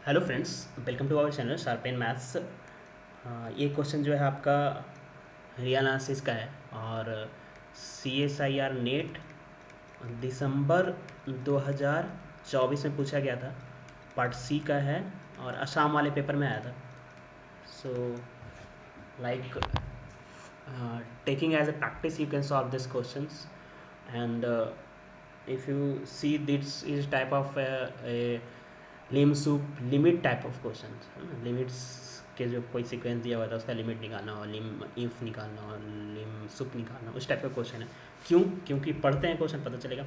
Hello friends, welcome to our channel sharp and maths. ये question जो है आपका रियल एनालिसिस का है और CSIR नेट दिसंबर 2024 में पूछा गया था। पार्ट सी का है और असम वाले पेपर में आया था। So like taking as a practice you can solve these questions, and if you see this is type of a lim sup limit type of question है ना। लिमिट्स के जो कोई सीक्वेंस दिया हुआ था उसका लिमिट निकालना और लिम इफ निकालना और लिम सूप निकालना, उस टाइप का क्वेश्चन है। क्योंकि पढ़ते हैं क्वेश्चन पता चलेगा।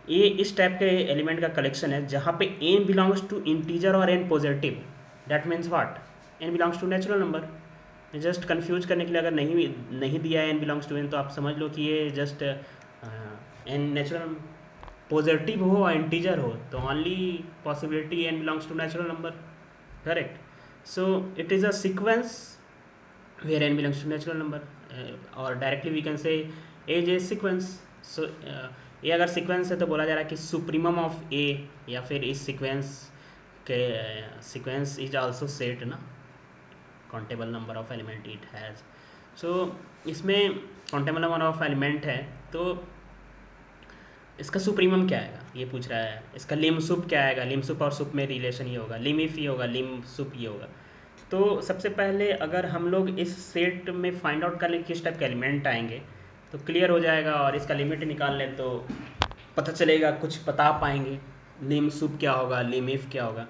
ये इस टाइप के एलिमेंट का कलेक्शन है जहाँ पे n बिलोंग्स टू इंटीजर और n positive. That means what? n belongs to natural number. Just confuse करने के लिए अगर नहीं दिया है n बिलोंग्स टू n, तो आप समझ लो कि ये जस्ट n नेचुरल पॉजिटिव हो और इंटीजर हो तो only possibility n belongs to natural number, correct. So it is a sequence where n belongs to natural number, और directly we can say as a sequence. So ये अगर sequence है तो बोला जा रहा है कि सुप्रीमम ऑफ a, या फिर इस सीक्वेंस के सीक्वेंस इज आल्सो सेट ना, countable number of element it has. So इसमें काउंटेबल नंबर ऑफ एलिमेंट है तो इसका सुप्रीमम क्या आएगा ये पूछ रहा है। इसका लिम सुप क्या आएगा? लिम सुप और सुप में रिलेशन ये होगा, लिम इफ ये होगा, लिम सुप ये होगा। तो सबसे पहले अगर हम लोग इस सेट में फाइंड आउट कर लें किस टाइप के एलिमेंट आएंगे तो क्लियर हो जाएगा, और इसका लिमिट निकाल लें तो पता चलेगा, कुछ बता पाएंगे लिम सुप क्या होगा, लिम इफ क्या होगा।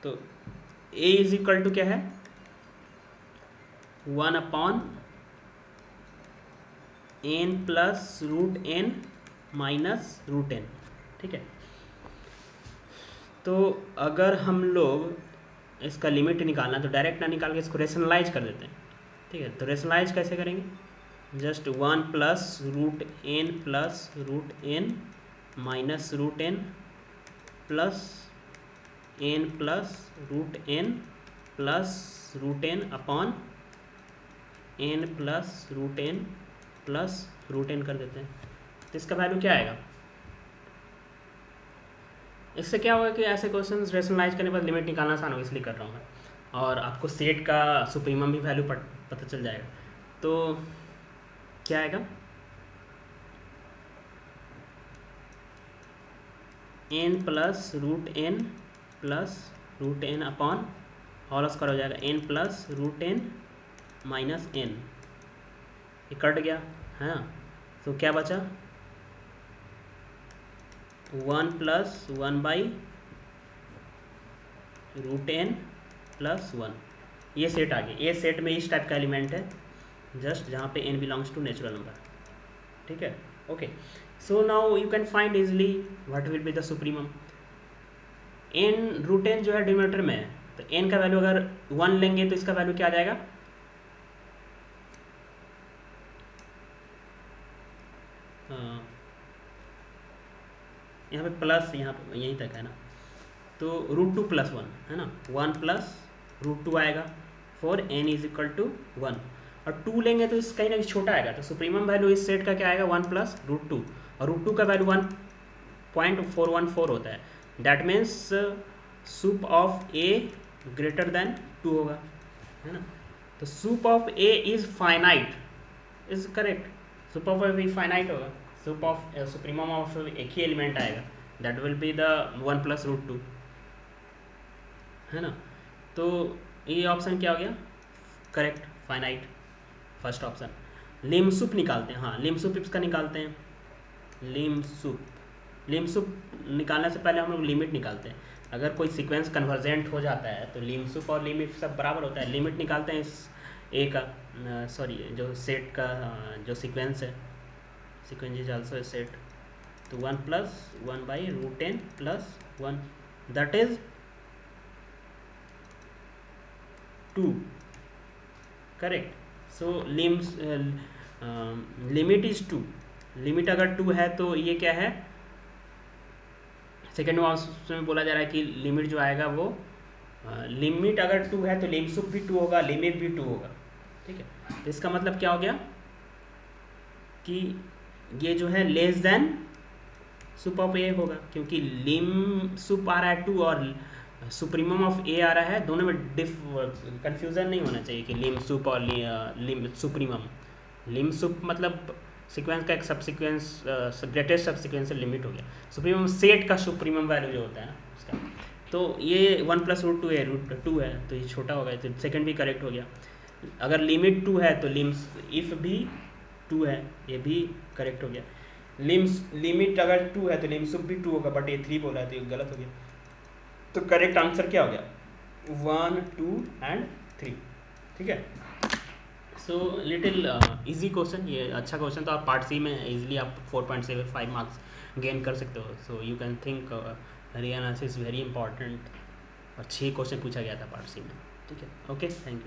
तो a इज इक्वल टू क्या है? 1/n plus root n minus root n, ठीक है। तो अगर हम लोग इसका लिमिट निकालना तो डायरेक्ट ना निकाल के इसको रेशनलाइज कर देते हैं, ठीक है। तो रेशनलाइज कैसे करेंगे? Just 1 plus root n plus root n minus root n plus n plus root n plus root n upon n plus root n plus root n कर देते हैं। तो इसका वैल्यू क्या आएगा? इससे क्या होगा कि ऐसे क्वेश्चन रेशनलाइज करने पर लिमिट निकालना आसान होगा, इसलिए कर रहा हूँ मैं, और आपको सेट का सुप्रीमम भी वैल्यू पता चल जाएगा। तो क्या आएगा? n plus root n plus root n upon whole square हो जाएगा n plus root n minus n। ये कट गया है ना, तो क्या बचा? 1 plus 1 by root n plus 1। ये सेट आ गया। ये सेट में इस टाइप का एलिमेंट है जस्ट जहाँ पे n belongs to natural number, ठीक है। Okay, so now you can find easily what will be the supremum. n root n जो है डिनोमिनेटर में है, तो n का वैल्यू अगर 1 लेंगे तो इसका वैल्यू क्या आ जाएगा? यहाँ पे प्लस, यहाँ पे यहीं तक है ना, तो रूट 2 प्लस 1 है ना, 1 प्लस रूट 2 आएगा for n is equal to 1, और 2 लेंगे तो इस कहीं ना कहीं छोटा आएगा, तो सुप्रीमम वैल्यू इस सेट का क्या आएगा? 1 प्लस रूट 2, और रूट 2 का वैल्यू 1.414 होता है। That means sup of a greater than 2 होगा, है ना। तो sup of a is finite, is correct. Sup of a finite होगा, सुप ऑफ सुप्रीमम ऑफ एक ही एलिमेंट आएगा, that will be the 1 plus root 2, है ना। तो ये ऑप्शन क्या हो गया? Correct, finite, first option. Lim sup निकालते हैं, हाँ लिम सुप इसका निकालते हैं। लिम सुप निकालने से पहले हम लोग लिमिट निकालते हैं। अगर कोई सीक्वेंस कन्वर्जेंट हो जाता है तो लिम सुप और लिमिट सब बराबर होता है। लिमिट निकालते हैं इस ए का, सॉरी जो सेट का जो सीक्वेंस है, sequence is also a set, तो 1 plus 1 by root n plus 1, that is 2, correct. So limit is 2। Limit अगर 2 है तो ये क्या है? सेकेंड ऑप्शन में बोला जा रहा है कि लिमिट जो आएगा वो लिमिट अगर 2 है तो लिम सुप भी 2 होगा, लिमिट भी 2 होगा, ठीक है। तो इसका मतलब क्या हो गया कि ये जो है लेस देन सुप ऑफ ए होगा, क्योंकि लिम सुप आ रहा है 2 और सुप्रीमम ऑफ ए आ रहा है, दोनों में कंफ्यूजन नहीं होना चाहिए कि लिम सुप और लिम सुप्रीमम। लिम सुप मतलब सीक्वेंस का एक सब सीक्वेंस, ग्रेटेस्ट सब सीक्वेंस लिमिट हो गया। सुप्रीमम सेट का सुप्रीमम वैल्यू जो होता है ना उसका। तो ये 1+√2 है, √2 है, तो ये छोटा होगा, तो सेकंड भी करेक्ट हो गया। अगर लिमिट 2 है तो लिम्स इफ भी 2 है, ये भी करेक्ट हो गया। लिमिट अगर 2 है तो लिम्स भी 2 होगा, बट ये 3 बोला है तो ये गलत हो गया। तो करेक्ट आंसर क्या हो गया? 1, 2 एंड 3। ठीक है। सो लिटिल इजी क्वेश्चन, ये अच्छा क्वेश्चन, तो आप पार्ट सी में इजीली आप 4.75 मार्क्स गेन कर सकते हो। सो यू कैन थिंक री एनालिसिस वेरी इंपॉर्टेंट, और 6 क्वेश्चन पूछा गया था पार्ट सी में। ठीक है, ओके, थैंक यू।